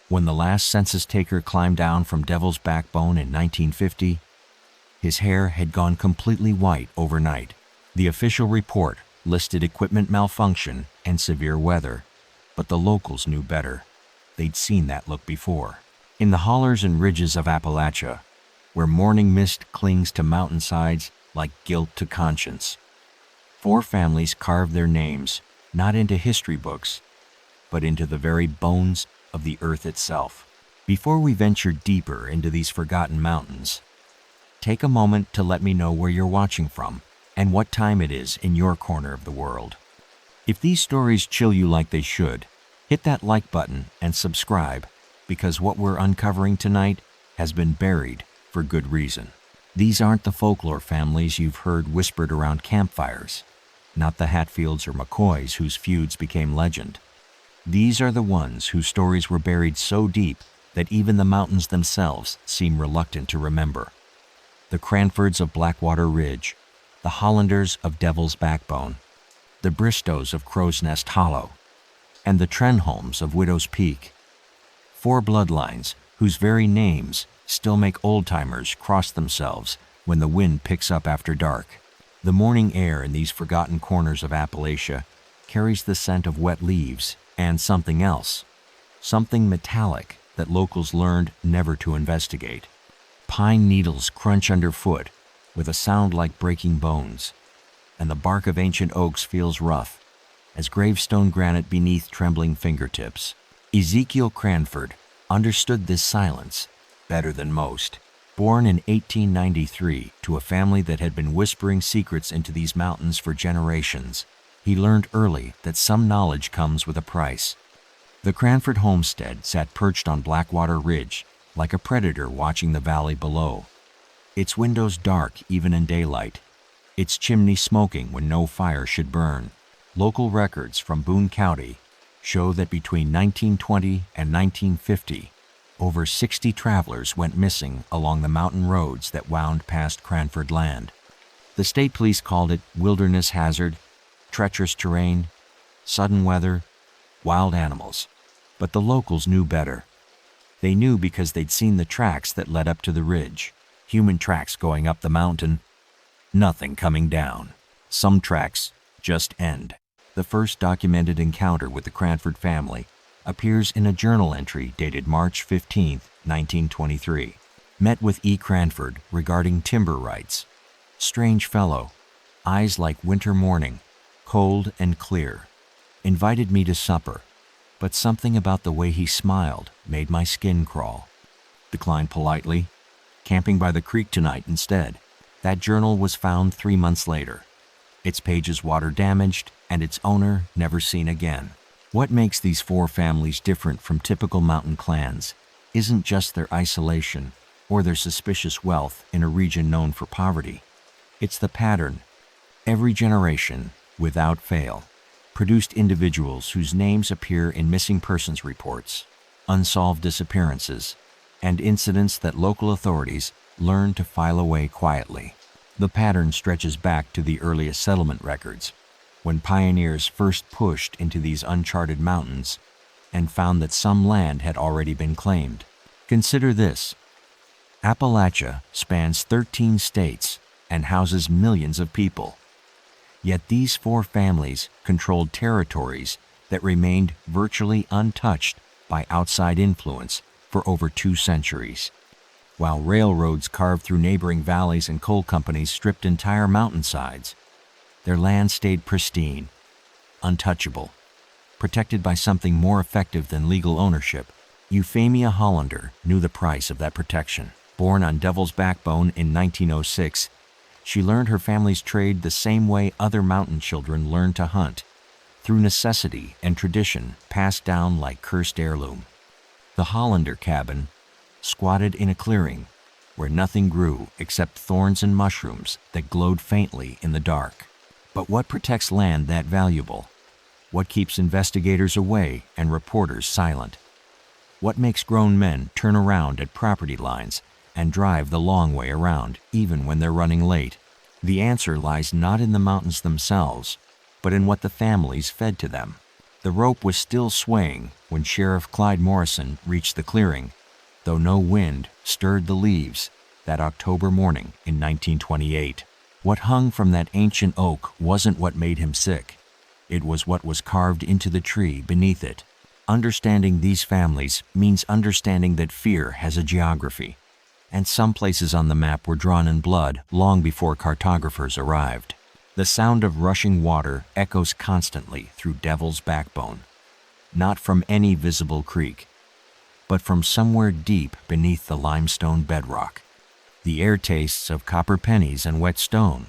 When the last census taker climbed down from Devil's Backbone in 1950, his hair had gone completely white overnight. The official report listed equipment malfunction and severe weather, but the locals knew better. They'd seen that look before. In the hollers and ridges of Appalachia, where morning mist clings to mountainsides like guilt to conscience, 4 families carved their names not into history books, but into the very bones of the earth itself. Before we venture deeper into these forgotten mountains, take a moment to let me know where you're watching from and what time it is in your corner of the world. If these stories chill you like they should, hit that like button and subscribe, because what we're uncovering tonight has been buried for good reason. These aren't the folklore families you've heard whispered around campfires, not the Hatfields or McCoys whose feuds became legend. These are the ones whose stories were buried so deep that even the mountains themselves seem reluctant to remember. The Cranfords of Blackwater Ridge, the Hollanders of Devil's Backbone, the Bristowes of Crow's Nest Hollow, and the Trenholms of Widow's Peak. 4 bloodlines whose very names still make old-timers cross themselves when the wind picks up after dark. The morning air in these forgotten corners of Appalachia carries the scent of wet leaves and something else, something metallic that locals learned never to investigate. Pine needles crunch underfoot with a sound like breaking bones, and the bark of ancient oaks feels rough as gravestone granite beneath trembling fingertips. Ezekiel Cranford understood this silence better than most. Born in 1893 to a family that had been whispering secrets into these mountains for generations, he learned early that some knowledge comes with a price. The Cranford homestead sat perched on Blackwater Ridge like a predator watching the valley below. Its windows dark even in daylight, its chimney smoking when no fire should burn. Local records from Boone County show that between 1920 and 1950, over 60 travelers went missing along the mountain roads that wound past Cranford land. The state police called it wilderness hazard, treacherous terrain, sudden weather, wild animals. But the locals knew better. They knew because they'd seen the tracks that led up to the ridge. Human tracks going up the mountain, nothing coming down. Some tracks just end. The first documented encounter with the Cranford family appears in a journal entry dated March 15, 1923. Met with E. Cranford regarding timber rights. Strange fellow, eyes like winter morning, cold and clear. Invited me to supper, but something about the way he smiled made my skin crawl. Declined politely. Camping by the creek tonight instead. That journal was found 3 months later. Its pages water damaged and its owner never seen again. What makes these 4 families different from typical mountain clans isn't just their isolation or their suspicious wealth in a region known for poverty. It's the pattern. Every generation, without fail, produced individuals whose names appear in missing persons reports, unsolved disappearances, and incidents that local authorities learn to file away quietly. The pattern stretches back to the earliest settlement records, when pioneers first pushed into these uncharted mountains and found that some land had already been claimed. Consider this. Appalachia spans 13 states and houses millions of people. Yet these 4 families controlled territories that remained virtually untouched by outside influence for over 2 centuries. While railroads carved through neighboring valleys and coal companies stripped entire mountainsides, their land stayed pristine, untouchable, protected by something more effective than legal ownership. Euphemia Hollander knew the price of that protection. Born on Devil's Backbone in 1906, she learned her family's trade the same way other mountain children learned to hunt, through necessity and tradition passed down like cursed heirloom. The Hollander cabin squatted in a clearing where nothing grew except thorns and mushrooms that glowed faintly in the dark. But what protects land that valuable? What keeps investigators away and reporters silent? What makes grown men turn around at property lines and drive the long way around, even when they're running late? The answer lies not in the mountains themselves, but in what the families fed to them. The rope was still swaying when Sheriff Clyde Morrison reached the clearing, though no wind stirred the leaves that October morning in 1928. What hung from that ancient oak wasn't what made him sick. It was what was carved into the tree beneath it. Understanding these families means understanding that fear has a geography, and some places on the map were drawn in blood long before cartographers arrived. The sound of rushing water echoes constantly through Devil's Backbone, not from any visible creek, but from somewhere deep beneath the limestone bedrock. The air tastes of copper pennies and wet stone,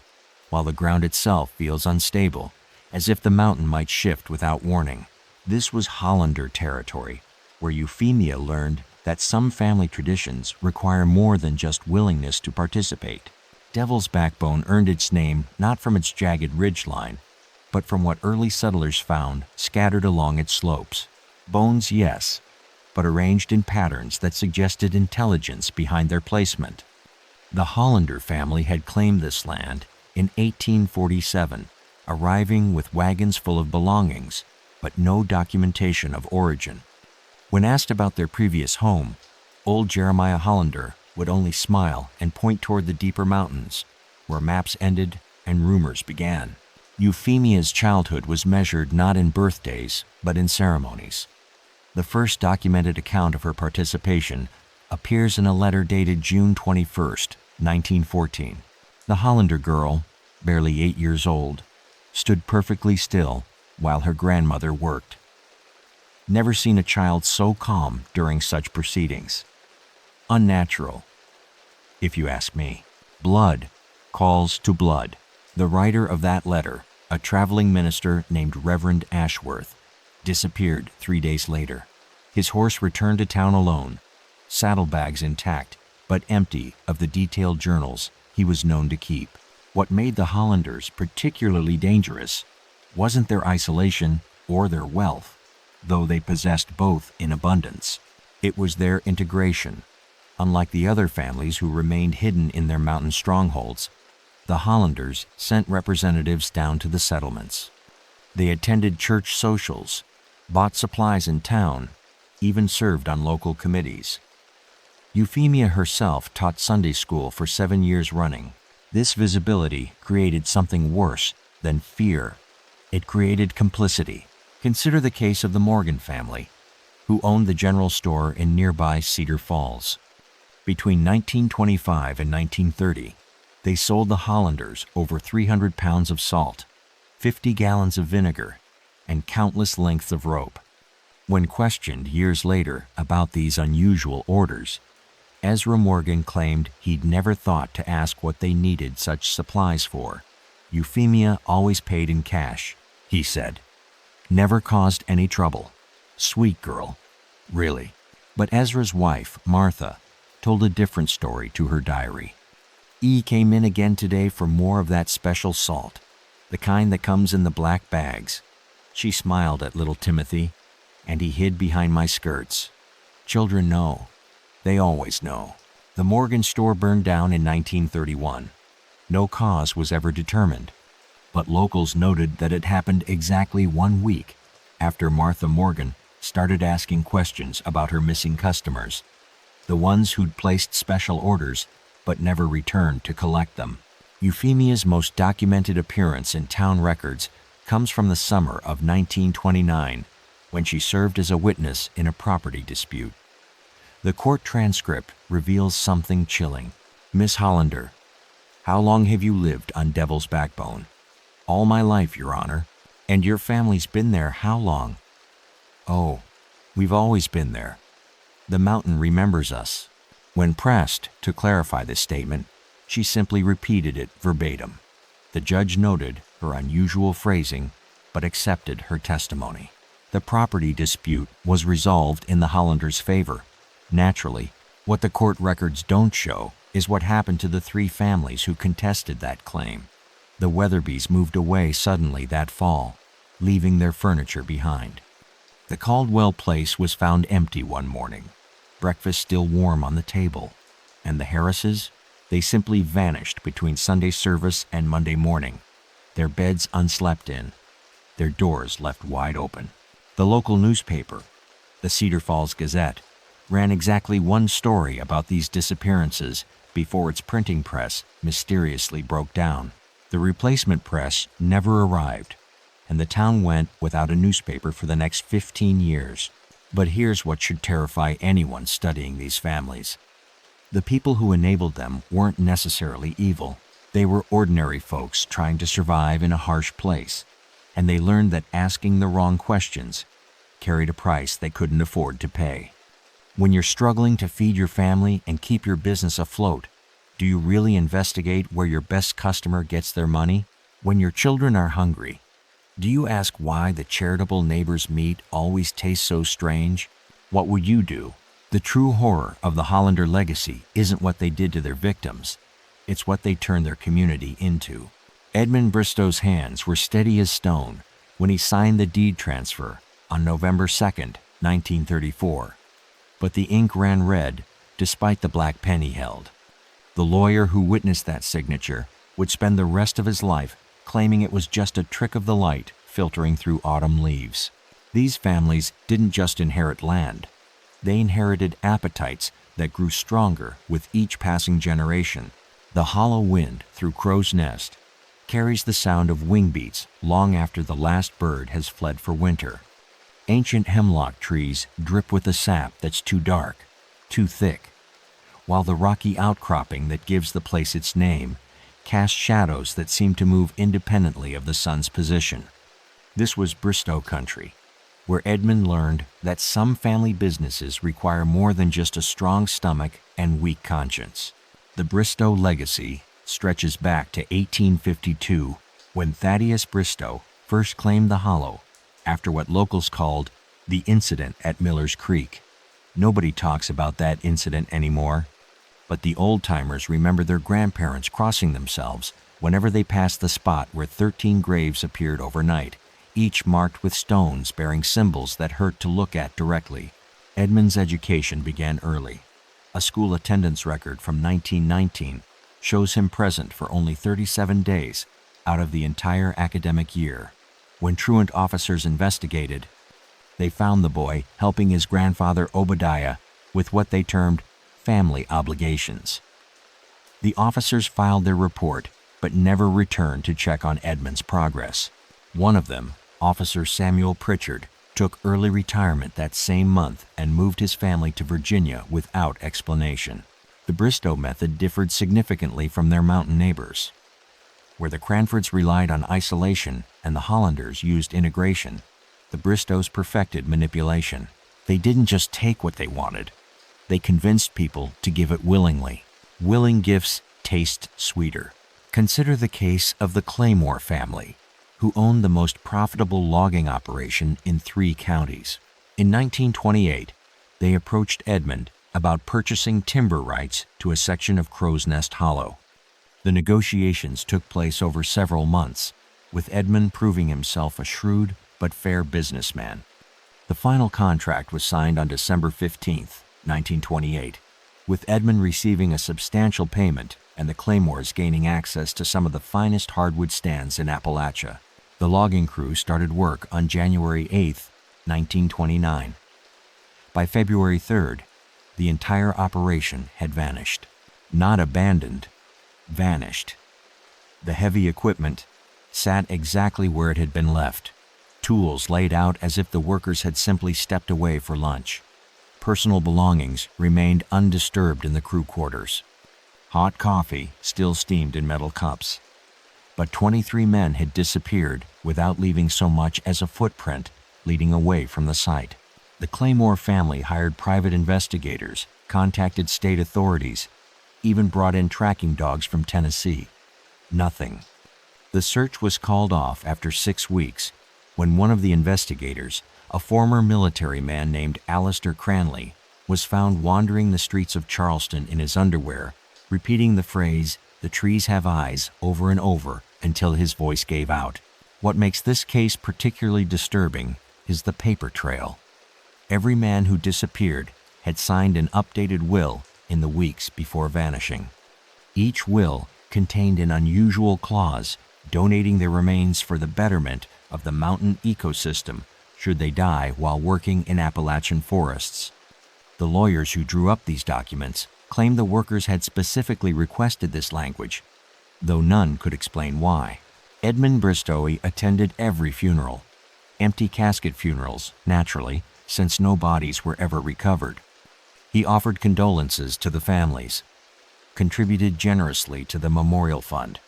while the ground itself feels unstable, as if the mountain might shift without warning. This was Hollander territory, where Euphemia learned that some family traditions require more than just willingness to participate. Devil's Backbone earned its name not from its jagged ridgeline, but from what early settlers found scattered along its slopes. Bones, yes, but arranged in patterns that suggested intelligence behind their placement. The Hollander family had claimed this land in 1847, arriving with wagons full of belongings, but no documentation of origin. When asked about their previous home, old Jeremiah Hollander would only smile and point toward the deeper mountains, where maps ended and rumors began. Euphemia's childhood was measured not in birthdays, but in ceremonies. The first documented account of her participation appears in a letter dated June 21st, 1914. The Hollander girl, barely 8 years old, stood perfectly still while her grandmother worked. Never seen a child so calm during such proceedings. Unnatural, if you ask me. Blood calls to blood. The writer of that letter, a traveling minister named Reverend Ashworth, disappeared 3 days later. His horse returned to town alone, saddlebags intact, but empty of the detailed journals he was known to keep. What made the Hollanders particularly dangerous wasn't their isolation or their wealth, though they possessed both in abundance. It was their integration. Unlike the other families who remained hidden in their mountain strongholds, the Hollanders sent representatives down to the settlements. They attended church socials, bought supplies in town, even served on local committees. Euphemia herself taught Sunday school for 7 years running. This visibility created something worse than fear. It created complicity. Consider the case of the Morgan family, who owned the general store in nearby Cedar Falls. Between 1925 and 1930, they sold the Hollanders over 300 pounds of salt, 50 gallons of vinegar, and countless lengths of rope. When questioned years later about these unusual orders, Ezra Morgan claimed he'd never thought to ask what they needed such supplies for. Euphemia always paid in cash, he said. Never caused any trouble. Sweet girl, really. But Ezra's wife, Martha, told a different story to her diary. E came in again today for more of that special salt, the kind that comes in the black bags. She smiled at little Timothy, and he hid behind my skirts. Children know. They always know. The Morgan store burned down in 1931. No cause was ever determined, but locals noted that it happened exactly 1 week after Martha Morgan started asking questions about her missing customers, the ones who'd placed special orders but never returned to collect them. Euphemia's most documented appearance in town records comes from the summer of 1929, when she served as a witness in a property dispute. The court transcript reveals something chilling. Miss Hollander, how long have you lived on Devil's Backbone? All my life, Your Honor. And your family's been there how long? Oh, we've always been there. The mountain remembers us. When pressed to clarify this statement, she simply repeated it verbatim. The judge noted her unusual phrasing, but accepted her testimony. The property dispute was resolved in the Hollanders' favor. Naturally, what the court records don't show is what happened to the 3 families who contested that claim. The Weatherbys moved away suddenly that fall, leaving their furniture behind. The Caldwell place was found empty one morning, breakfast still warm on the table, and the Harrises, they simply vanished between Sunday service and Monday morning, their beds unslept in, their doors left wide open. The local newspaper, The Cedar Falls Gazette ran exactly one story about these disappearances before its printing press mysteriously broke down. The replacement press never arrived, and the town went without a newspaper for the next 15 years. But here's what should terrify anyone studying these families. The people who enabled them weren't necessarily evil. They were ordinary folks trying to survive in a harsh place, and they learned that asking the wrong questions carried a price they couldn't afford to pay. When you're struggling to feed your family and keep your business afloat, do you really investigate where your best customer gets their money? When your children are hungry, do you ask why the charitable neighbor's meat always tastes so strange? What would you do? The true horror of the Hollander legacy isn't what they did to their victims. It's what they turned their community into. Edmund Bristow's hands were steady as stone when he signed the deed transfer on November 2nd, 1934. But the ink ran red despite the black pen he held. The lawyer who witnessed that signature would spend the rest of his life claiming it was just a trick of the light filtering through autumn leaves. These families didn't just inherit land. They inherited appetites that grew stronger with each passing generation. The hollow wind through Crow's Nest carries the sound of wing beats long after the last bird has fled for winter. Ancient hemlock trees drip with a sap that's too dark, too thick, while the rocky outcropping that gives the place its name casts shadows that seem to move independently of the sun's position. This was Bristow country, where Edmund learned that some family businesses require more than just a strong stomach and weak conscience. The Bristow legacy stretches back to 1852, when Thaddeus Bristow first claimed the hollow after what locals called the incident at Miller's Creek. Nobody talks about that incident anymore, but the old-timers remember their grandparents crossing themselves whenever they passed the spot where 13 graves appeared overnight, each marked with stones bearing symbols that hurt to look at directly. Edmund's education began early. A school attendance record from 1919 shows him present for only 37 days out of the entire academic year. When truant officers investigated, they found the boy helping his grandfather Obadiah with what they termed family obligations. The officers filed their report, but never returned to check on Edmund's progress. One of them, Officer Samuel Pritchard, took early retirement that same month and moved his family to Virginia without explanation. The Bristow method differed significantly from their mountain neighbors. Where the Cranfords relied on isolation and the Hollanders used integration, the Bristowes perfected manipulation. They didn't just take what they wanted. They convinced people to give it willingly. Willing gifts taste sweeter. Consider the case of the Claymore family, who owned the most profitable logging operation in 3 counties. In 1928, they approached Edmund about purchasing timber rights to a section of Crow's Nest Hollow. The negotiations took place over several months, with Edmund proving himself a shrewd but fair businessman. The final contract was signed on December 15, 1928, with Edmund receiving a substantial payment and the Claymores gaining access to some of the finest hardwood stands in Appalachia. The logging crew started work on January 8, 1929. By February 3rd, the entire operation had vanished. Not abandoned, vanished. The heavy equipment sat exactly where it had been left, tools laid out as if the workers had simply stepped away for lunch. Personal belongings remained undisturbed in the crew quarters. Hot coffee still steamed in metal cups. But 23 men had disappeared without leaving so much as a footprint leading away from the site. The Claymore family hired private investigators, contacted state authorities, even brought in tracking dogs from Tennessee. Nothing. The search was called off after 6 weeks when one of the investigators, a former military man named Alistair Cranley, was found wandering the streets of Charleston in his underwear, repeating the phrase, "The trees have eyes," over and over until his voice gave out. What makes this case particularly disturbing is the paper trail. Every man who disappeared had signed an updated will in the weeks before vanishing. Each will contained an unusual clause donating their remains for the betterment of the mountain ecosystem should they die while working in Appalachian forests. The lawyers who drew up these documents claimed the workers had specifically requested this language, though none could explain why. Edmund Bristowe attended every funeral. Empty casket funerals, naturally, since no bodies were ever recovered. He offered condolences to the families, contributed generously to the memorial fund,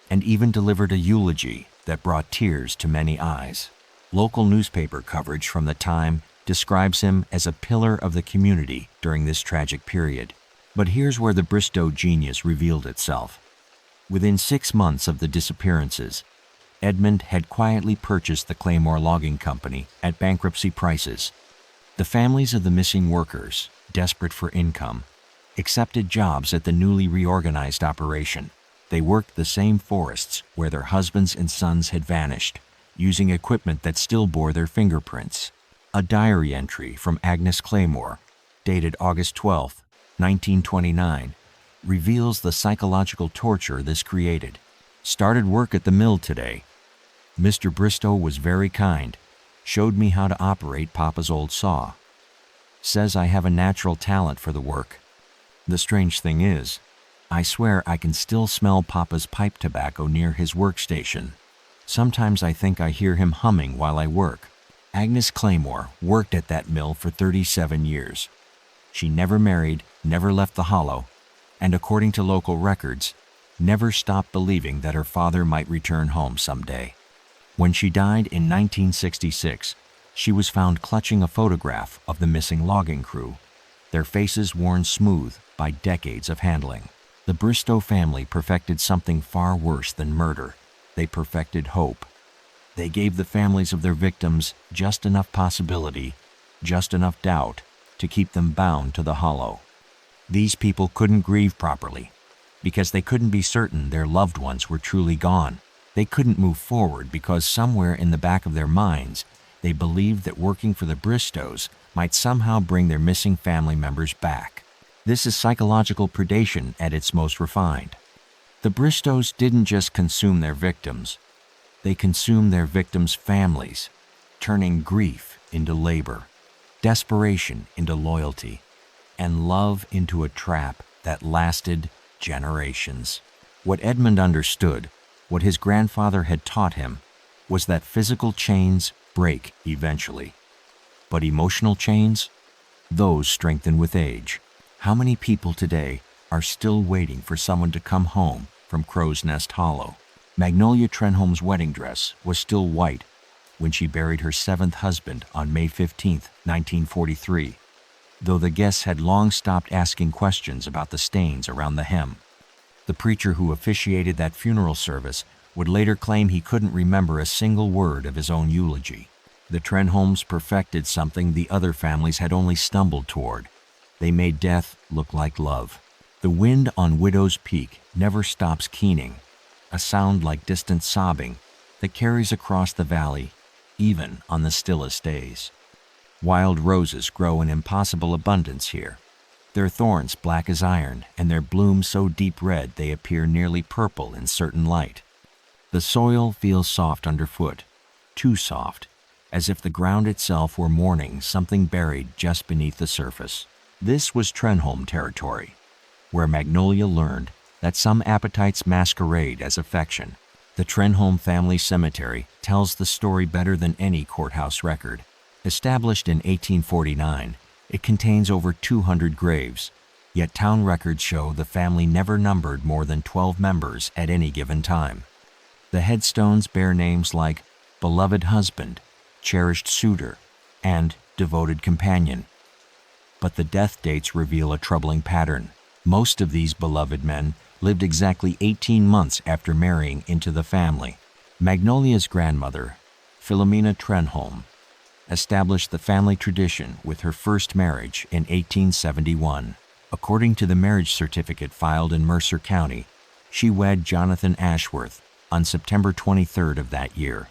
and even delivered a eulogy that brought tears to many eyes. Local newspaper coverage from the time describes him as a pillar of the community during this tragic period. But here's where the Bristowe genius revealed itself. Within 6 months of the disappearances, Edmund had quietly purchased the Claymore Logging Company at bankruptcy prices. The families of the missing workers, desperate for income, accepted jobs at the newly reorganized operation. They worked the same forests where their husbands and sons had vanished, using equipment that still bore their fingerprints. A diary entry from Agnes Claymore, dated August 12, 1929, reveals the psychological torture this created. Started work at the mill today. Mr. Bristowe was very kind, showed me how to operate Papa's old saw. Says I have a natural talent for the work. The strange thing is, I swear I can still smell Papa's pipe tobacco near his workstation. Sometimes I think I hear him humming while I work. Agnes Claymore worked at that mill for 37 years. She never married, never left the hollow, and according to local records, never stopped believing that her father might return home someday. When she died in 1966, she was found clutching a photograph of the missing logging crew, their faces worn smooth by decades of handling. The Bristowe family perfected something far worse than murder. They perfected hope. They gave the families of their victims just enough possibility, just enough doubt, to keep them bound to the hollow. These people couldn't grieve properly because they couldn't be certain their loved ones were truly gone. They couldn't move forward because somewhere in the back of their minds, they believed that working for the Bristowes might somehow bring their missing family members back. This is psychological predation at its most refined. The Bristowes didn't just consume their victims, they consumed their victims' families, turning grief into labor, desperation into loyalty, and love into a trap that lasted generations. What Edmund understood, what his grandfather had taught him, was that physical chains break eventually. But emotional chains? Those strengthen with age. How many people today are still waiting for someone to come home from Crow's Nest Hollow? Magnolia Trenholms' wedding dress was still white when she buried her 7th husband on May 15, 1943, though the guests had long stopped asking questions about the stains around the hem. The preacher who officiated that funeral service would later claim he couldn't remember a single word of his own eulogy. The Trenholms perfected something the other families had only stumbled toward. They made death look like love. The wind on Widow's Peak never stops keening, a sound like distant sobbing that carries across the valley, even on the stillest days. Wild roses grow in impossible abundance here, their thorns black as iron and their blooms so deep red they appear nearly purple in certain light. The soil feels soft underfoot, too soft, as if the ground itself were mourning something buried just beneath the surface. This was Trenholm territory, where Magnolia learned that some appetites masquerade as affection. The Trenholm family cemetery tells the story better than any courthouse record. Established in 1849, it contains over 200 graves, yet town records show the family never numbered more than 12 members at any given time. The headstones bear names like beloved husband, cherished suitor, and devoted companion. But the death dates reveal a troubling pattern. Most of these beloved men lived exactly 18 months after marrying into the family. Magnolia's grandmother, Philomena Trenholm, established the family tradition with her first marriage in 1871. According to the marriage certificate filed in Mercer County, she wed Jonathan Ashworth on September 23rd of that year.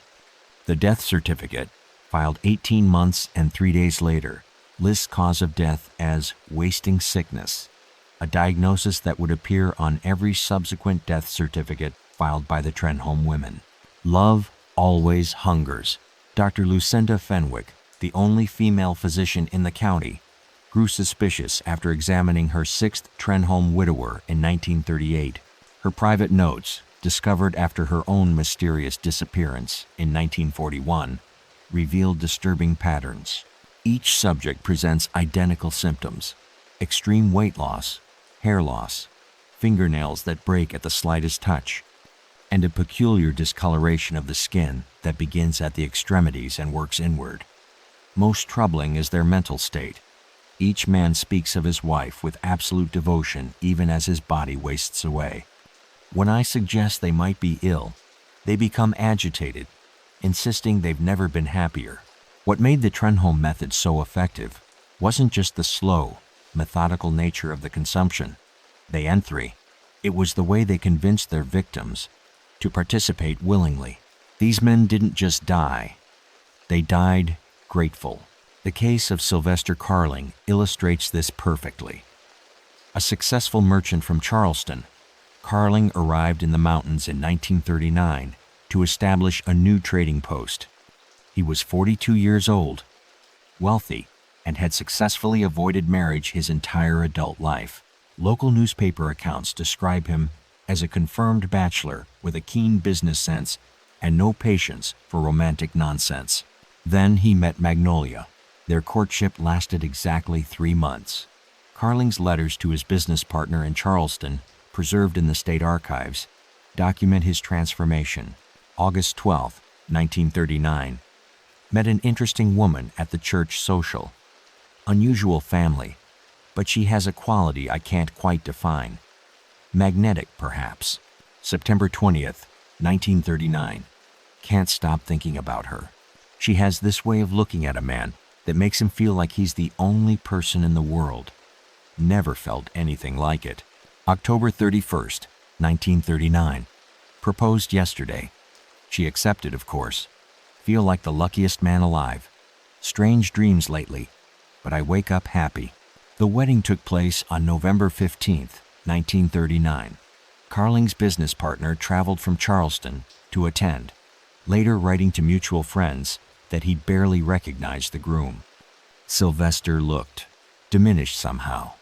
The death certificate, filed 18 months and 3 days later, lists cause of death as wasting sickness, a diagnosis that would appear on every subsequent death certificate filed by the Trenholm women. Love always hungers, Dr. Lucinda Fenwick, the only female physician in the county, grew suspicious after examining her sixth Trenholm widower in 1938. Her private notes, discovered after her own mysterious disappearance in 1941, revealed disturbing patterns. Each subject presents identical symptoms: extreme weight loss, hair loss, fingernails that break at the slightest touch, and a peculiar discoloration of the skin that begins at the extremities and works inward. Most troubling is their mental state. Each man speaks of his wife with absolute devotion even as his body wastes away. When I suggest they might be ill, they become agitated, insisting they've never been happier. What made the Trenholm method so effective wasn't just the slow, methodical nature of the consumption, the entry. It was the way they convinced their victims to participate willingly. These men didn't just die, they died grateful. The case of Sylvester Carling illustrates this perfectly. A successful merchant from Charleston, Carling arrived in the mountains in 1939 to establish a new trading post. He was 42 years old, wealthy, and had successfully avoided marriage his entire adult life. Local newspaper accounts describe him as a confirmed bachelor with a keen business sense and no patience for romantic nonsense. Then he met Magnolia. Their courtship lasted exactly 3 months. Carling's letters to his business partner in Charleston, preserved in the state archives, document his transformation. August 12, 1939. Met an interesting woman at the church social. Unusual family, but she has a quality I can't quite define. Magnetic, perhaps. September 20th, 1939. Can't stop thinking about her. She has this way of looking at a man that makes him feel like he's the only person in the world. Never felt anything like it. October 31st, 1939. Proposed yesterday. She accepted, of course. Feel like the luckiest man alive. Strange dreams lately, but I wake up happy. The wedding took place on November 15th, 1939. Carling's business partner traveled from Charleston to attend, later writing to mutual friends that he barely recognized the groom. Sylvester looked diminished somehow,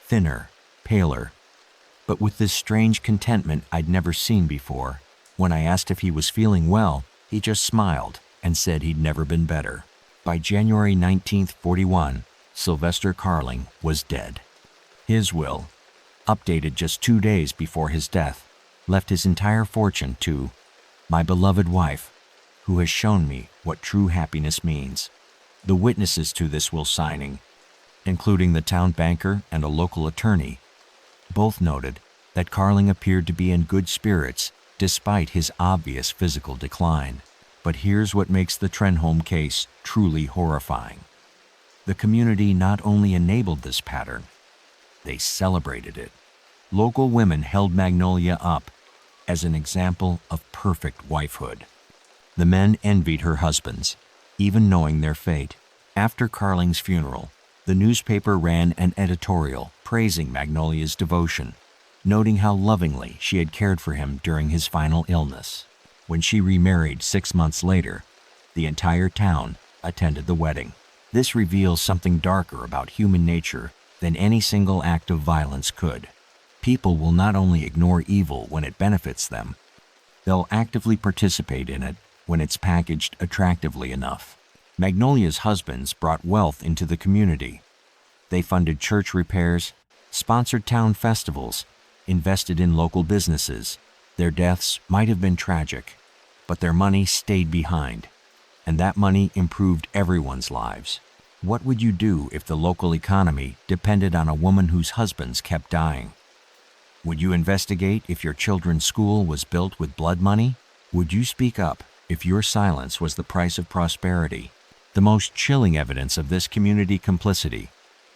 thinner, paler, but with this strange contentment I'd never seen before. When I asked if he was feeling well, he just smiled and said he'd never been better. By January 19th, 41, Sylvester Carling was dead. His will, updated just 2 days before his death, left his entire fortune to my beloved wife, who has shown me what true happiness means. The witnesses to this will signing, including the town banker and a local attorney, both noted that Carling appeared to be in good spirits despite his obvious physical decline. But here's what makes the Trenholm case truly horrifying. The community not only enabled this pattern, they celebrated it. Local women held Magnolia up as an example of perfect wifehood. The men envied her husbands, even knowing their fate. After Carling's funeral, the newspaper ran an editorial praising Magnolia's devotion, noting how lovingly she had cared for him during his final illness. When she remarried 6 months later, the entire town attended the wedding. This reveals something darker about human nature than any single act of violence could. People will not only ignore evil when it benefits them, they'll actively participate in it when it's packaged attractively enough. Magnolia's husbands brought wealth into the community. They funded church repairs, sponsored town festivals, invested in local businesses. Their deaths might have been tragic, but their money stayed behind, and that money improved everyone's lives. What would you do if the local economy depended on a woman whose husbands kept dying? Would you investigate if your children's school was built with blood money? Would you speak up if your silence was the price of prosperity? The most chilling evidence of this community complicity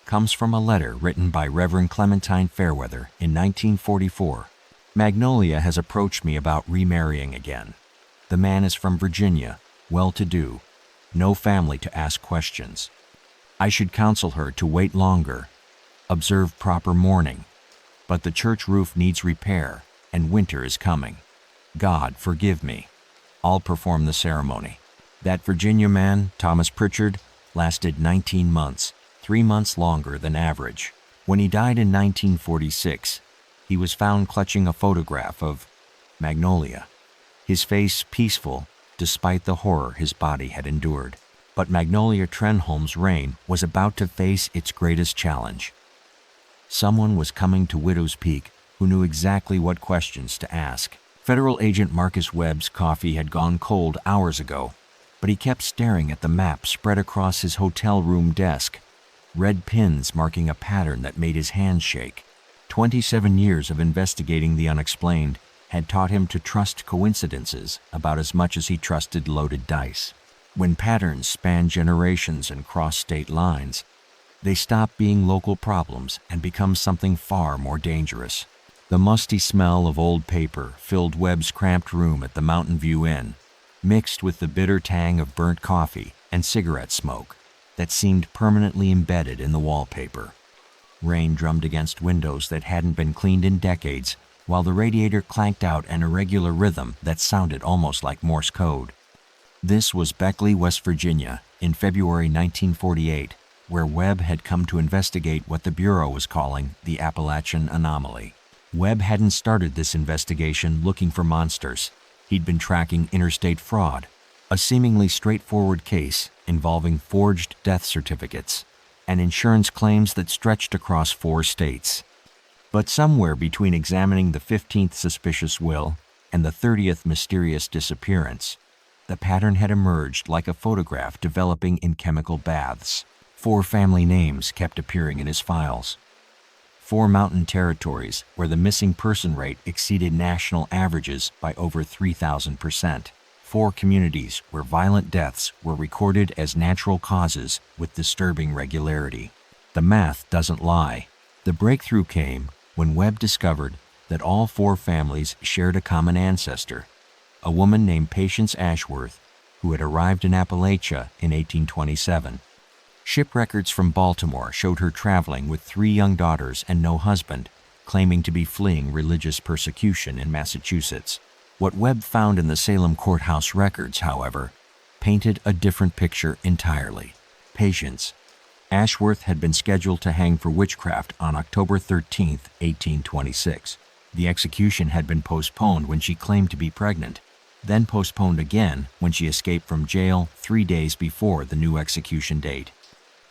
comes from a letter written by Reverend Clementine Fairweather in 1944. Magnolia has approached me about remarrying again. The man is from Virginia, well-to-do, no family to ask questions. I should counsel her to wait longer, observe proper mourning, but the church roof needs repair and winter is coming. God forgive me. I'll perform the ceremony. That Virginia man, Thomas Pritchard, lasted 19 months, 3 months longer than average. When he died in 1946, he was found clutching a photograph of Magnolia, his face peaceful despite the horror his body had endured. But Magnolia Trenholms' reign was about to face its greatest challenge. Someone was coming to Widow's Peak who knew exactly what questions to ask. Federal Agent Marcus Webb's coffee had gone cold hours ago, but he kept staring at the map spread across his hotel room desk, red pins marking a pattern that made his hands shake. 27 years of investigating the unexplained had taught him to trust coincidences about as much as he trusted loaded dice. When patterns span generations and cross state lines, they stop being local problems and become something far more dangerous. The musty smell of old paper filled Webb's cramped room at the Mountain View Inn, mixed with the bitter tang of burnt coffee and cigarette smoke that seemed permanently embedded in the wallpaper. Rain drummed against windows that hadn't been cleaned in decades, while the radiator clanked out an irregular rhythm that sounded almost like Morse code. This was Beckley, West Virginia, in February 1948, where Webb had come to investigate what the Bureau was calling the Appalachian anomaly. Webb hadn't started this investigation looking for monsters. He'd been tracking interstate fraud, a seemingly straightforward case involving forged death certificates and insurance claims that stretched across 4 states. But somewhere between examining the 15th suspicious will and the 30th mysterious disappearance, the pattern had emerged like a photograph developing in chemical baths. 4 family names kept appearing in his files. 4 mountain territories where the missing person rate exceeded national averages by over 3,000%. 4 communities where violent deaths were recorded as natural causes with disturbing regularity. The math doesn't lie. The breakthrough came when Webb discovered that all 4 families shared a common ancestor, a woman named Patience Ashworth, who had arrived in Appalachia in 1827. Ship records from Baltimore showed her traveling with 3 young daughters and no husband, claiming to be fleeing religious persecution in Massachusetts. What Webb found in the Salem courthouse records, however, painted a different picture entirely. Patience Ashworth had been scheduled to hang for witchcraft on October 13, 1826. The execution had been postponed when she claimed to be pregnant, then postponed again when she escaped from jail 3 days before the new execution date.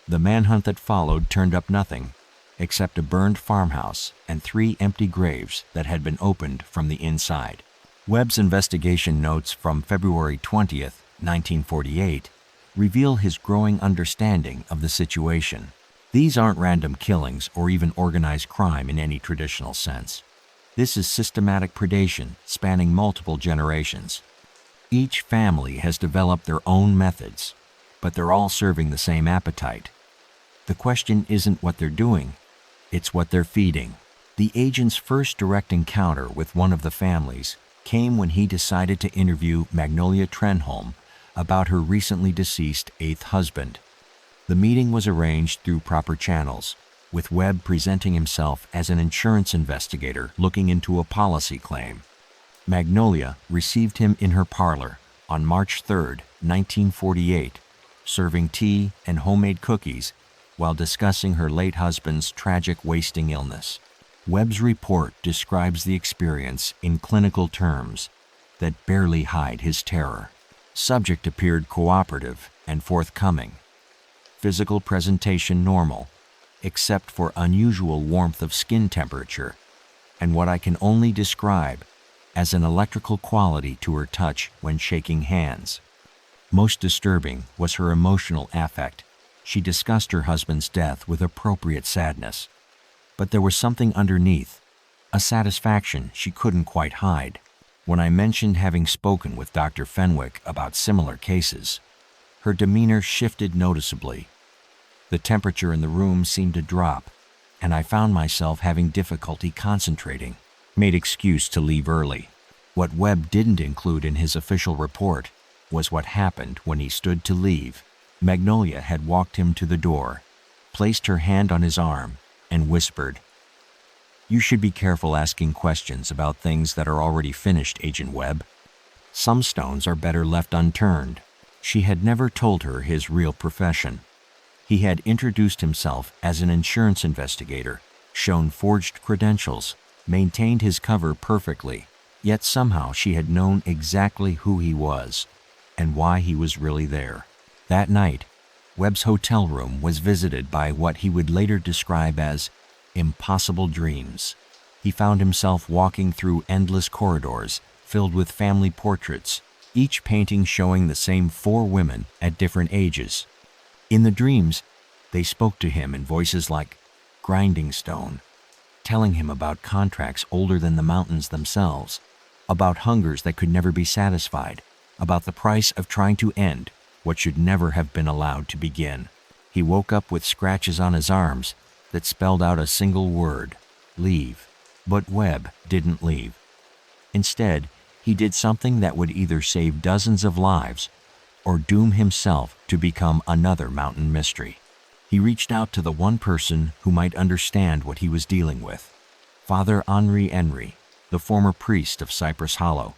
The manhunt that followed turned up nothing, except a burned farmhouse and 3 empty graves that had been opened from the inside. Webb's investigation notes from February 20, 1948, reveal his growing understanding of the situation. These aren't random killings or even organized crime in any traditional sense. This is systematic predation spanning multiple generations. Each family has developed their own methods, but they're all serving the same appetite. The question isn't what they're doing, it's what they're feeding. The agent's first direct encounter with one of the families came when he decided to interview Magnolia Trenholm about her recently deceased 8th husband. The meeting was arranged through proper channels, with Webb presenting himself as an insurance investigator looking into a policy claim. Magnolia received him in her parlor on March 3, 1948, serving tea and homemade cookies while discussing her late husband's tragic wasting illness. Webb's report describes the experience in clinical terms that barely hide his terror. Subject appeared cooperative and forthcoming. Physical presentation normal, except for unusual warmth of skin temperature and what I can only describe as an electrical quality to her touch when shaking hands. Most disturbing was her emotional affect. She discussed her husband's death with appropriate sadness, but there was something underneath, a satisfaction she couldn't quite hide. When I mentioned having spoken with Dr. Fenwick about similar cases, her demeanor shifted noticeably. The temperature in the room seemed to drop, and I found myself having difficulty concentrating. Made excuse to leave early. What Webb didn't include in his official report was what happened when he stood to leave. Magnolia had walked him to the door, placed her hand on his arm, and whispered, "You should be careful asking questions about things that are already finished, Agent Webb. Some stones are better left unturned." She had never told her his real profession. He had introduced himself as an insurance investigator, shown forged credentials, maintained his cover perfectly, yet somehow she had known exactly who he was and why he was really there. That night, Webb's hotel room was visited by what he would later describe as impossible dreams. He found himself walking through endless corridors filled with family portraits, each painting showing the same 4 women at different ages. In the dreams, they spoke to him in voices like grinding stone, telling him about contracts older than the mountains themselves, about hungers that could never be satisfied, about the price of trying to end what should never have been allowed to begin. He woke up with scratches on his arms that spelled out a single word, leave. But Webb didn't leave. Instead, he did something that would either save dozens of lives or doom himself to become another mountain mystery. He reached out to the one person who might understand what he was dealing with, Father Henry, the former priest of Cypress Hollow,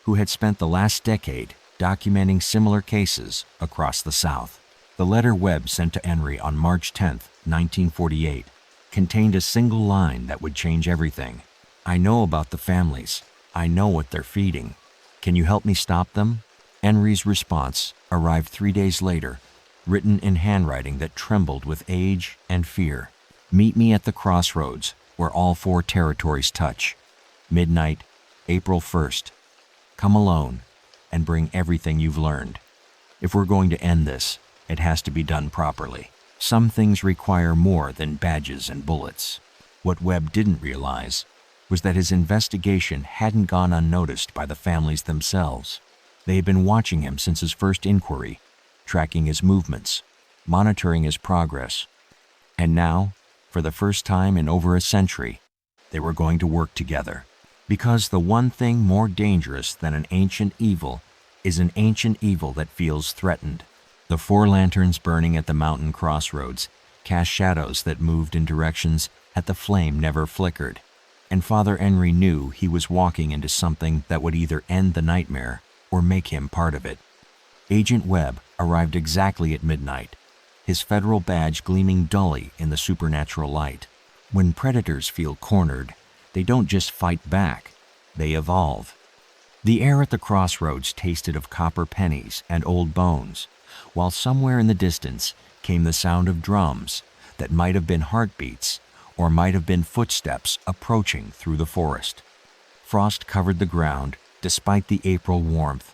who had spent the last decade documenting similar cases across the South. The letter Webb sent to Henry on March 10, 1948, contained a single line that would change everything. "I know about the families. I know what they're feeding. Can you help me stop them?" Henry's response arrived 3 days later, written in handwriting that trembled with age and fear. "Meet me at the crossroads where all 4 territories touch. Midnight, April 1st. Come alone and bring everything you've learned. If we're going to end this, it has to be done properly. Some things require more than badges and bullets." What Webb didn't realize was that his investigation hadn't gone unnoticed by the families themselves. They had been watching him since his first inquiry, tracking his movements, monitoring his progress. And now, for the first time in over a century, they were going to work together. Because the one thing more dangerous than an ancient evil is an ancient evil that feels threatened. The 4 lanterns burning at the mountain crossroads cast shadows that moved in directions that the flame never flickered. And Father Henry knew he was walking into something that would either end the nightmare or make him part of it. Agent Webb arrived exactly at midnight, his federal badge gleaming dully in the supernatural light. When predators feel cornered, they don't just fight back, they evolve. The air at the crossroads tasted of copper pennies and old bones, while somewhere in the distance came the sound of drums that might have been heartbeats or might have been footsteps approaching through the forest. Frost covered the ground despite the April warmth,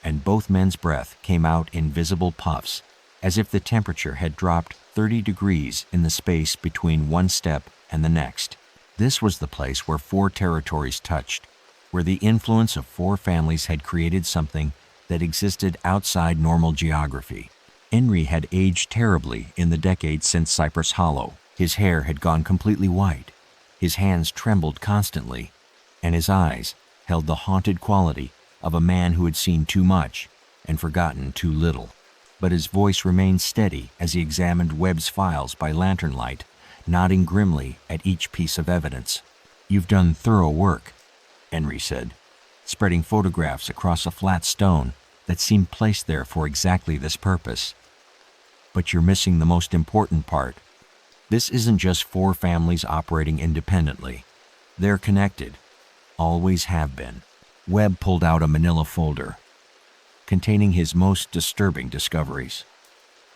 and both men's breath came out in visible puffs, as if the temperature had dropped 30 degrees in the space between one step and the next. This was the place where 4 territories touched, where the influence of 4 families had created something that existed outside normal geography. Henry had aged terribly in the decades since Cypress Hollow. His hair had gone completely white, his hands trembled constantly, and his eyes held the haunted quality of a man who had seen too much and forgotten too little. But his voice remained steady as he examined Webb's files by lantern light, nodding grimly at each piece of evidence. "You've done thorough work," Henry said, spreading photographs across a flat stone that seemed placed there for exactly this purpose. "But you're missing the most important part. This isn't just 4 families operating independently. They're connected, always have been." Webb pulled out a manila folder containing his most disturbing discoveries.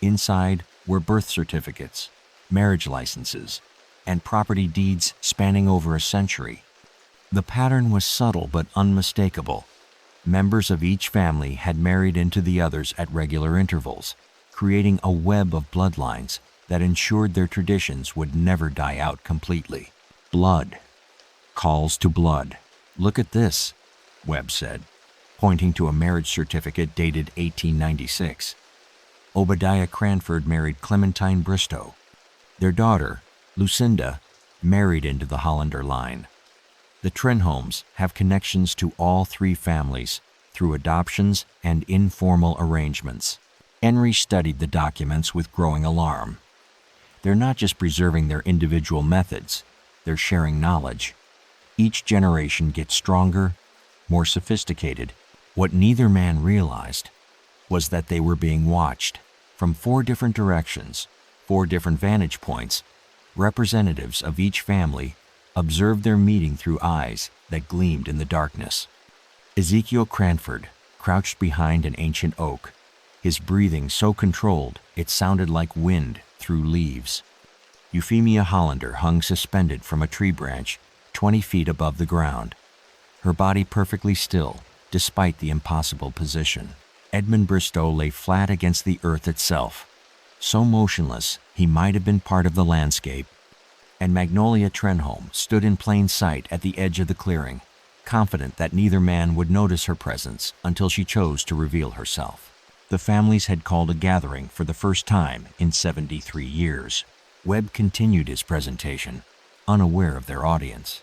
Inside were birth certificates, marriage licenses, and property deeds spanning over a century. The pattern was subtle but unmistakable. Members of each family had married into the others at regular intervals, creating a web of bloodlines that ensured their traditions would never die out completely. Blood. Calls to blood. "Look at this," Webb said, pointing to a marriage certificate dated 1896. Obadiah Cranford married Clementine Bristow. Their daughter, Lucinda, married into the Hollander line. The Trenholms have connections to all 3 families through adoptions and informal arrangements. Henry studied the documents with growing alarm. They're not just preserving their individual methods, they're sharing knowledge. Each generation gets stronger, more sophisticated. What neither man realized was that they were being watched. From 4 different directions, 4 different vantage points, representatives of each family observed their meeting through eyes that gleamed in the darkness. Ezekiel Cranford crouched behind an ancient oak, his breathing so controlled it sounded like wind through leaves. Euphemia Hollander hung suspended from a tree branch 20 feet above the ground, her body perfectly still despite the impossible position. Edmund Bristow lay flat against the earth itself, so motionless he might have been part of the landscape. And Magnolia Trenholm stood in plain sight at the edge of the clearing, confident that neither man would notice her presence until she chose to reveal herself. The families had called a gathering for the first time in 73 years. Webb continued his presentation, unaware of their audience.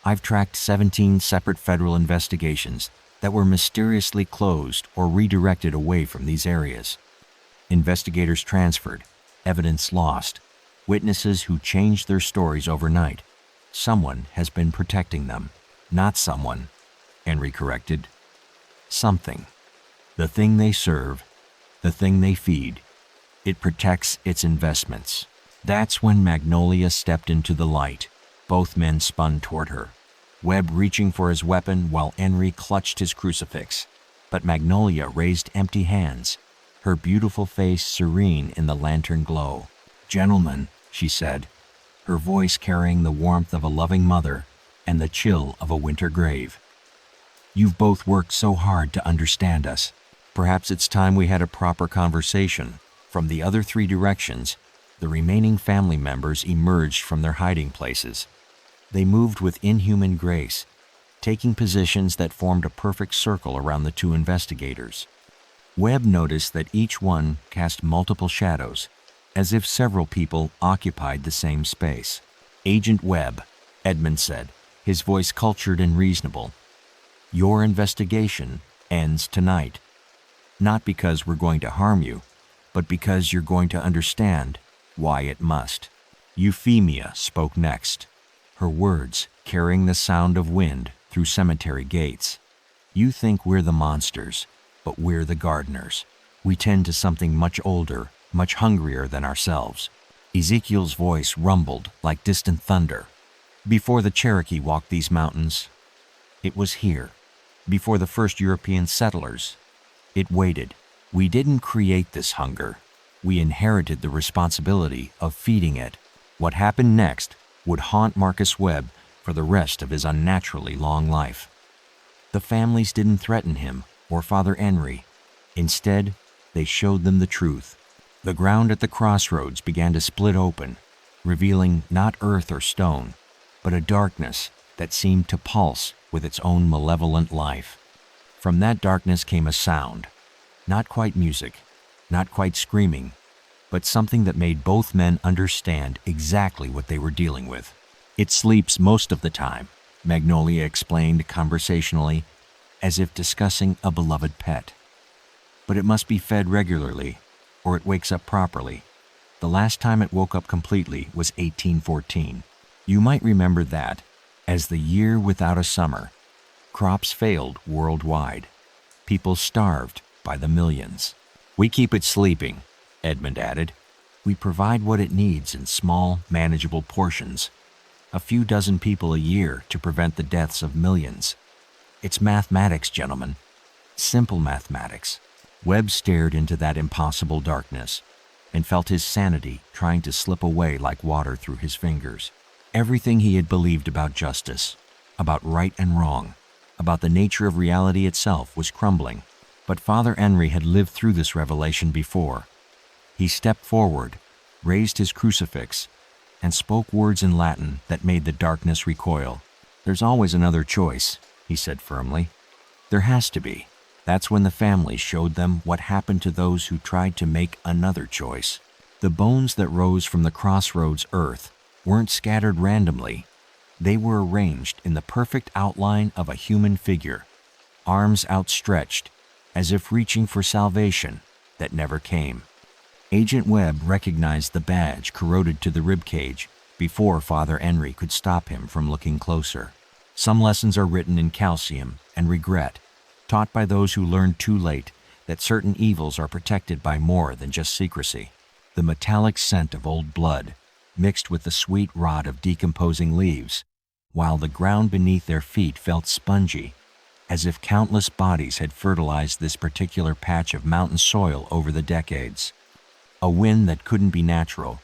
I've tracked 17 separate federal investigations that were mysteriously closed or redirected away from these areas. Investigators transferred, evidence lost, witnesses who changed their stories overnight. Someone has been protecting them. Not someone, Henry corrected. Something. The thing they serve, the thing they feed. It protects its investments. That's when Magnolia stepped into the light. Both men spun toward her, Webb reaching for his weapon while Henry clutched his crucifix. But Magnolia raised empty hands, her beautiful face serene in the lantern glow. "Gentlemen," she said, her voice carrying the warmth of a loving mother and the chill of a winter grave. "You've both worked so hard to understand us. Perhaps it's time we had a proper conversation." From the other 3 directions, the remaining family members emerged from their hiding places. They moved with inhuman grace, taking positions that formed a perfect circle around the 2 investigators. Webb noticed that each one cast multiple shadows, as if several people occupied the same space. "Agent Webb," Edmund said, his voice cultured and reasonable, "your investigation ends tonight. Not because we're going to harm you, but because you're going to understand why it must." Euphemia spoke next, her words carrying the sound of wind through cemetery gates. "You think we're the monsters, but we're the gardeners. We tend to something much older, much hungrier than ourselves." Ezekiel's voice rumbled like distant thunder. "Before the Cherokee walked these mountains, it was here. Before the first European settlers, it waited. We didn't create this hunger. We inherited the responsibility of feeding it. What happened next would haunt Marcus Webb for the rest of his unnaturally long life." The families didn't threaten him or Father Henry. Instead, they showed them the truth. The ground at the crossroads began to split open, revealing not earth or stone, but a darkness that seemed to pulse with its own malevolent life. From that darkness came a sound, not quite music, not quite screaming, but something that made both men understand exactly what they were dealing with. "It sleeps most of the time," Magnolia explained conversationally, as if discussing a beloved pet. "But it must be fed regularly, or it wakes up properly. The last time it woke up completely was 1814. You might remember that as the year without a summer. Crops failed worldwide. People starved by the millions. We keep it sleeping," Edmund added. "We provide what it needs in small, manageable portions. A few dozen people a year to prevent the deaths of millions. It's mathematics, gentlemen. Simple mathematics." Webb stared into that impossible darkness and felt his sanity trying to slip away like water through his fingers. Everything he had believed about justice, about right and wrong, about the nature of reality itself was crumbling. But Father Henry had lived through this revelation before. He stepped forward, raised his crucifix, and spoke words in Latin that made the darkness recoil. "There's always another choice," he said firmly. "There has to be." That's when the families showed them what happened to those who tried to make another choice. The bones that rose from the crossroads earth weren't scattered randomly. They were arranged in the perfect outline of a human figure, arms outstretched, as if reaching for salvation that never came. Agent Webb recognized the badge corroded to the ribcage before Father Henry could stop him from looking closer. Some lessons are written in calcium and regret, taught by those who learned too late that certain evils are protected by more than just secrecy. The metallic scent of old blood mixed with the sweet rot of decomposing leaves, while the ground beneath their feet felt spongy, as if countless bodies had fertilized this particular patch of mountain soil over the decades. A wind that couldn't be natural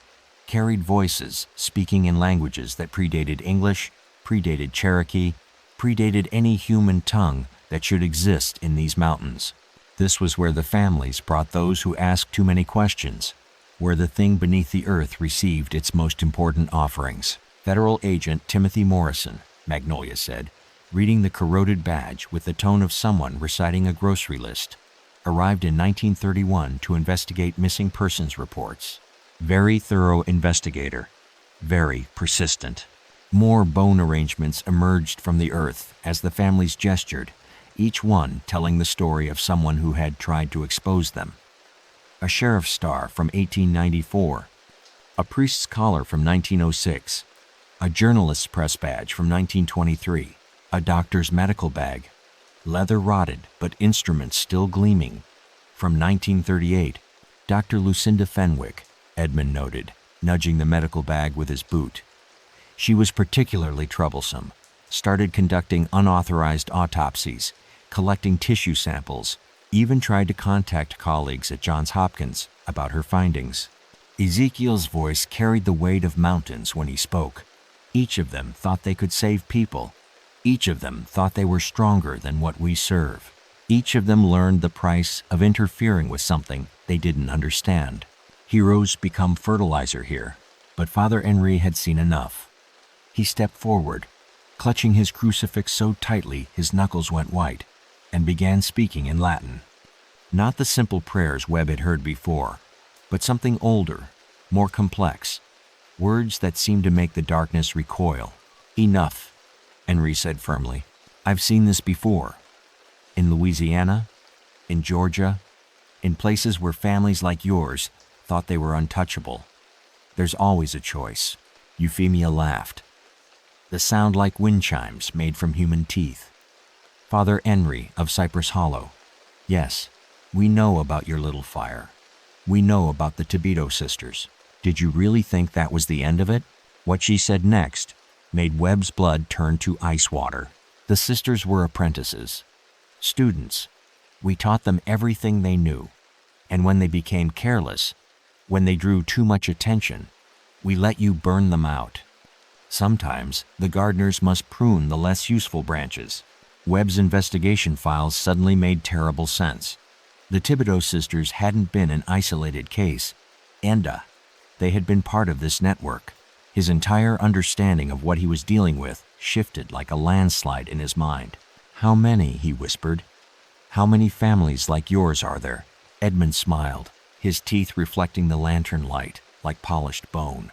carried voices speaking in languages that predated English, predated Cherokee, predated any human tongue that should exist in these mountains. This was where the families brought those who asked too many questions, where the thing beneath the earth received its most important offerings. Federal Agent Timothy Morrison, Magnolia said, reading the corroded badge with the tone of someone reciting a grocery list, arrived in 1931 to investigate missing persons reports. Very thorough investigator, very persistent. More bone arrangements emerged from the earth as the families gestured, each one telling the story of someone who had tried to expose them. A sheriff's star from 1894, a priest's collar from 1906, a journalist's press badge from 1923, a doctor's medical bag, leather rotted but instruments still gleaming, from 1938, Dr. Lucinda Fenwick, Edmund noted, nudging the medical bag with his boot. She was particularly troublesome, started conducting unauthorized autopsies, collecting tissue samples, even tried to contact colleagues at Johns Hopkins about her findings. Ezekiel's voice carried the weight of mountains when he spoke. Each of them thought they could save people. Each of them thought they were stronger than what we serve. Each of them learned the price of interfering with something they didn't understand. Heroes become fertilizer here, but Father Henry had seen enough. He stepped forward, clutching his crucifix so tightly his knuckles went white, and began speaking in Latin. Not the simple prayers Webb had heard before, but something older, more complex, words that seemed to make the darkness recoil. Enough, Henry said firmly. I've seen this before. In Louisiana, in Georgia, in places where families like yours thought they were untouchable. There's always a choice. Euphemia laughed. The sound like wind chimes made from human teeth. Father Henry of Cypress Hollow. Yes, we know about your little fire. We know about the Tibito sisters. Did you really think that was the end of it? What she said next made Webb's blood turn to ice water. The sisters were apprentices, students. We taught them everything they knew. And when they became careless, when they drew too much attention, we let you burn them out. Sometimes the gardeners must prune the less useful branches. Webb's investigation files suddenly made terrible sense. The Thibodeau sisters hadn't been an isolated case. They had been part of this network. His entire understanding of what he was dealing with shifted like a landslide in his mind. How many, he whispered. How many families like yours are there? Edmund smiled, his teeth reflecting the lantern light like polished bone.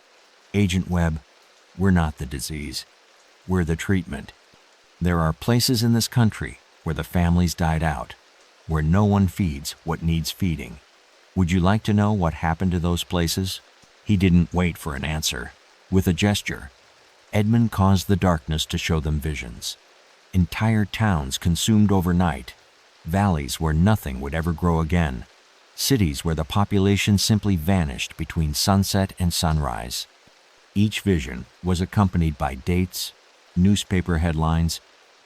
Agent Webb, we're not the disease. We're the treatment. There are places in this country where the families died out, where no one feeds what needs feeding. Would you like to know what happened to those places? He didn't wait for an answer. With a gesture, Edmund caused the darkness to show them visions. Entire towns consumed overnight, valleys where nothing would ever grow again, cities where the population simply vanished between sunset and sunrise. Each vision was accompanied by dates, newspaper headlines,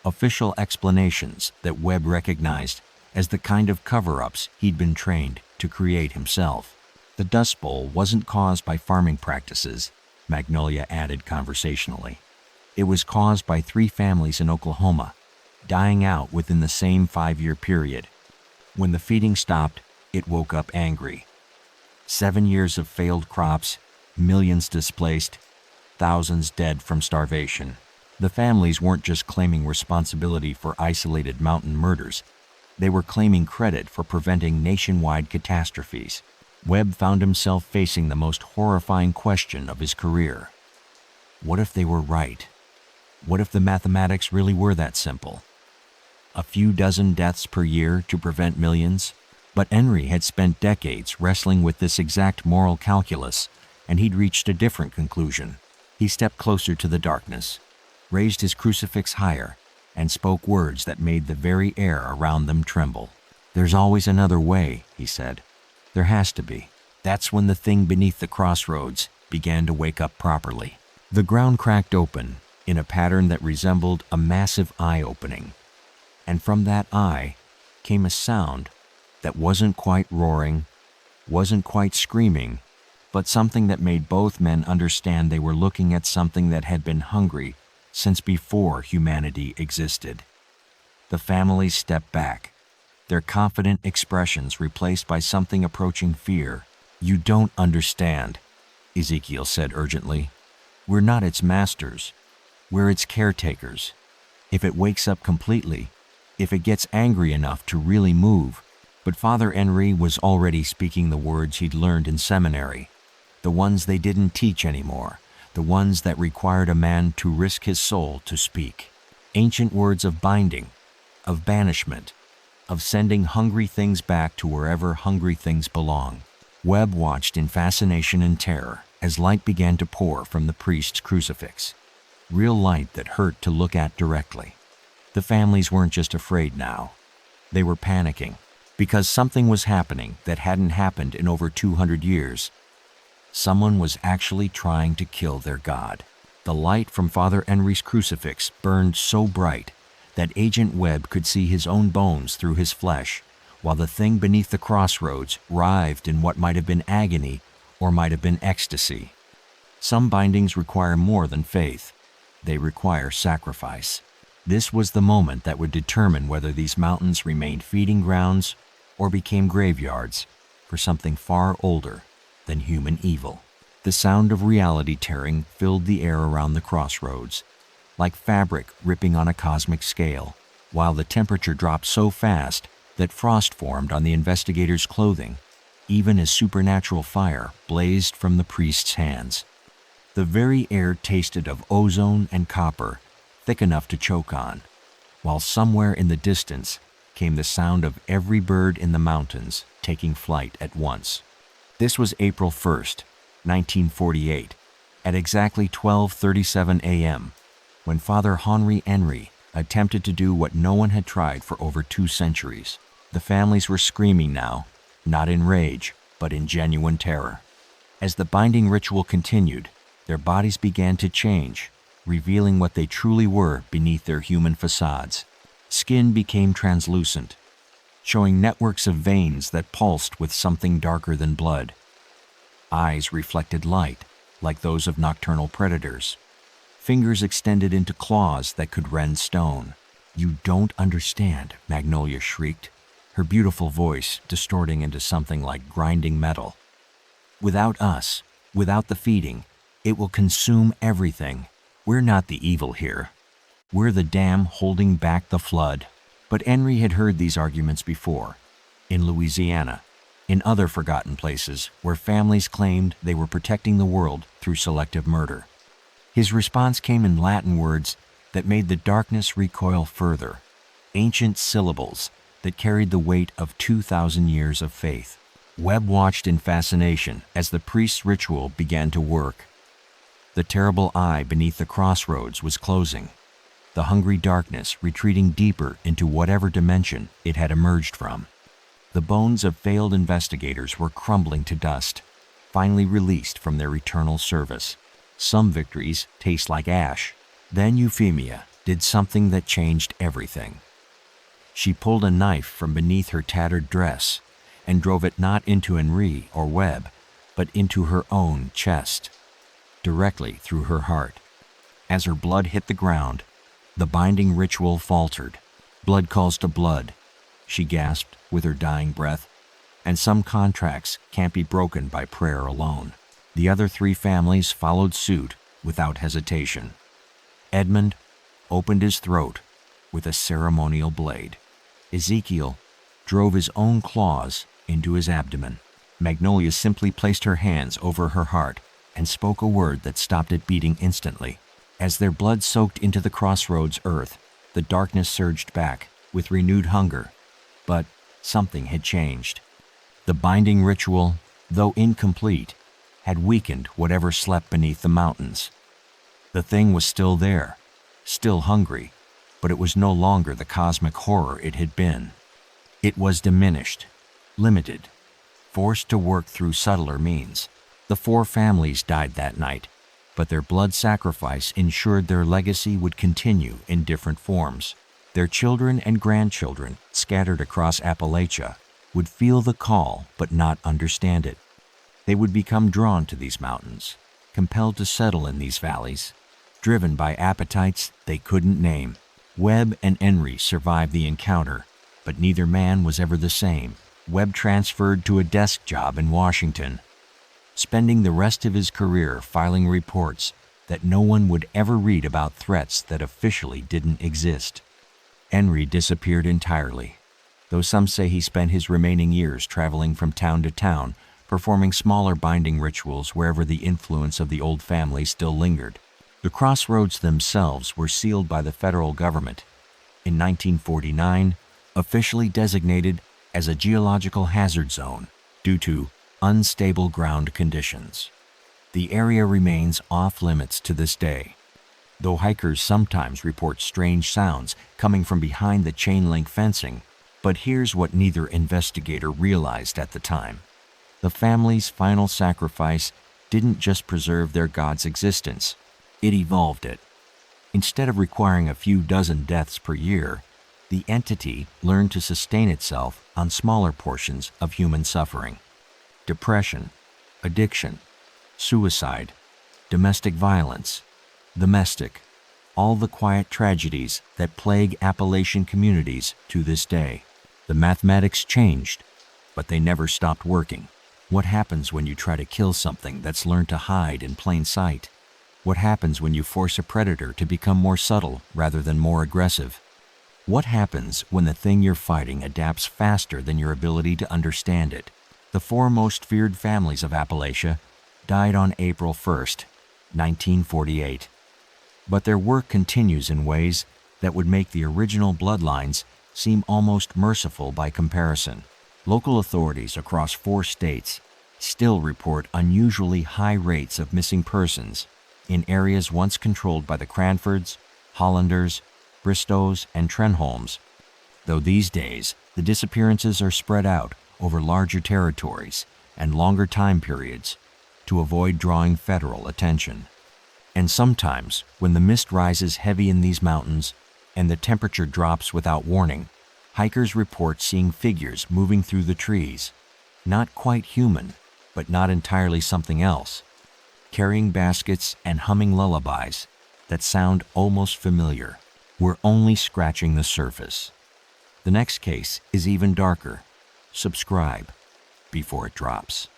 official explanations that Webb recognized as the kind of cover-ups he'd been trained to create himself. The Dust Bowl wasn't caused by farming practices, Magnolia added conversationally. It was caused by 3 families in Oklahoma, dying out within the same 5-year period. When the feeding stopped, it woke up angry. 7 years of failed crops, millions displaced, thousands dead from starvation. The families weren't just claiming responsibility for isolated mountain murders. They were claiming credit for preventing nationwide catastrophes. Webb found himself facing the most horrifying question of his career. What if they were right? What if the mathematics really were that simple? A few dozen deaths per year to prevent millions? But Henry had spent decades wrestling with this exact moral calculus, and he'd reached a different conclusion. He stepped closer to the darkness, raised his crucifix higher, and spoke words that made the very air around them tremble. "There's always another way," he said. "There has to be." That's when the thing beneath the crossroads began to wake up properly. The ground cracked open in a pattern that resembled a massive eye opening. And from that eye came a sound that wasn't quite roaring, wasn't quite screaming, but something that made both men understand they were looking at something that had been hungry since before humanity existed. The families stepped back, their confident expressions replaced by something approaching fear. "You don't understand," Ezekiel said urgently. "We're not its masters. We're its caretakers. If it wakes up completely, if it gets angry enough to really move." But Father Henry was already speaking the words he'd learned in seminary, the ones they didn't teach anymore, the ones that required a man to risk his soul to speak. Ancient words of binding, of banishment, of sending hungry things back to wherever hungry things belong. Webb watched in fascination and terror as light began to pour from the priest's crucifix, real light that hurt to look at directly. The families weren't just afraid now. They were panicking, because something was happening that hadn't happened in over 200 years. Someone was actually trying to kill their God. The light from Father Henry's crucifix burned so bright that Agent Webb could see his own bones through his flesh, while the thing beneath the crossroads writhed in what might have been agony or might have been ecstasy. Some bindings require more than faith. They require sacrifice. This was the moment that would determine whether these mountains remained feeding grounds or became graveyards for something far older than human evil. The sound of reality tearing filled the air around the crossroads, like fabric ripping on a cosmic scale, while the temperature dropped so fast that frost formed on the investigators' clothing, even as supernatural fire blazed from the priest's hands. The very air tasted of ozone and copper, thick enough to choke on, while somewhere in the distance came the sound of every bird in the mountains taking flight at once. This was April 1st, 1948, at exactly 12:37 a.m., when Father Henry attempted to do what no one had tried for over 2 centuries. The families were screaming now, not in rage, but in genuine terror. As the binding ritual continued, their bodies began to change, revealing what they truly were beneath their human facades. Skin became translucent, showing networks of veins that pulsed with something darker than blood. Eyes reflected light, like those of nocturnal predators. Fingers extended into claws that could rend stone. "You don't understand," Magnolia shrieked, her beautiful voice distorting into something like grinding metal. "Without us, without the feeding, it will consume everything. We're not the evil here. We're the dam holding back the flood." But Henry had heard these arguments before, in Louisiana, in other forgotten places where families claimed they were protecting the world through selective murder. His response came in Latin words that made the darkness recoil further, ancient syllables that carried the weight of 2,000 years of faith. Webb watched in fascination as the priest's ritual began to work. The terrible eye beneath the crossroads was closing, the hungry darkness retreating deeper into whatever dimension it had emerged from. The bones of failed investigators were crumbling to dust, finally released from their eternal service. Some victories taste like ash. Then Euphemia did something that changed everything. She pulled a knife from beneath her tattered dress and drove it not into Henry or Webb, but into her own chest, directly through her heart. As her blood hit the ground, the binding ritual faltered. "Blood calls to blood," she gasped with her dying breath, "and some contracts can't be broken by prayer alone." The other 3 families followed suit without hesitation. Edmund opened his throat with a ceremonial blade. Ezekiel drove his own claws into his abdomen. Magnolia simply placed her hands over her heart and spoke a word that stopped it beating instantly. As their blood soaked into the crossroads earth, the darkness surged back with renewed hunger. But something had changed. The binding ritual, though incomplete, had weakened whatever slept beneath the mountains. The thing was still there, still hungry, but it was no longer the cosmic horror it had been. It was diminished, limited, forced to work through subtler means. The 4 families died that night, but their blood sacrifice ensured their legacy would continue in different forms. Their children and grandchildren, scattered across Appalachia, would feel the call but not understand it. They would become drawn to these mountains, compelled to settle in these valleys, driven by appetites they couldn't name. Webb and Henry survived the encounter, but neither man was ever the same. Webb transferred to a desk job in Washington, spending the rest of his career filing reports that no one would ever read about threats that officially didn't exist. Henry disappeared entirely, though some say he spent his remaining years traveling from town to town, performing smaller binding rituals wherever the influence of the old family still lingered. The crossroads themselves were sealed by the federal government in 1949, officially designated as a geological hazard zone due to unstable ground conditions. The area remains off-limits to this day, though hikers sometimes report strange sounds coming from behind the chain-link fencing. But here's what neither investigator realized at the time. The family's final sacrifice didn't just preserve their god's existence, it evolved it. Instead of requiring a few dozen deaths per year, the entity learned to sustain itself on smaller portions of human suffering. Depression, addiction, suicide, domestic violence, the mystic, all the quiet tragedies that plague Appalachian communities to this day. The mathematics changed, but they never stopped working. What happens when you try to kill something that's learned to hide in plain sight? What happens when you force a predator to become more subtle rather than more aggressive? What happens when the thing you're fighting adapts faster than your ability to understand it? The 4 most feared families of Appalachia died on April 1st, 1948. But their work continues in ways that would make the original bloodlines seem almost merciful by comparison. Local authorities across 4 states still report unusually high rates of missing persons in areas once controlled by the Cranfords, Hollanders, Bristowes, and Trenholms, though these days the disappearances are spread out over larger territories and longer time periods to avoid drawing federal attention. And sometimes, when the mist rises heavy in these mountains and the temperature drops without warning, hikers report seeing figures moving through the trees, not quite human, but not entirely something else, carrying baskets and humming lullabies that sound almost familiar. We're only scratching the surface. The next case is even darker. Subscribe before it drops.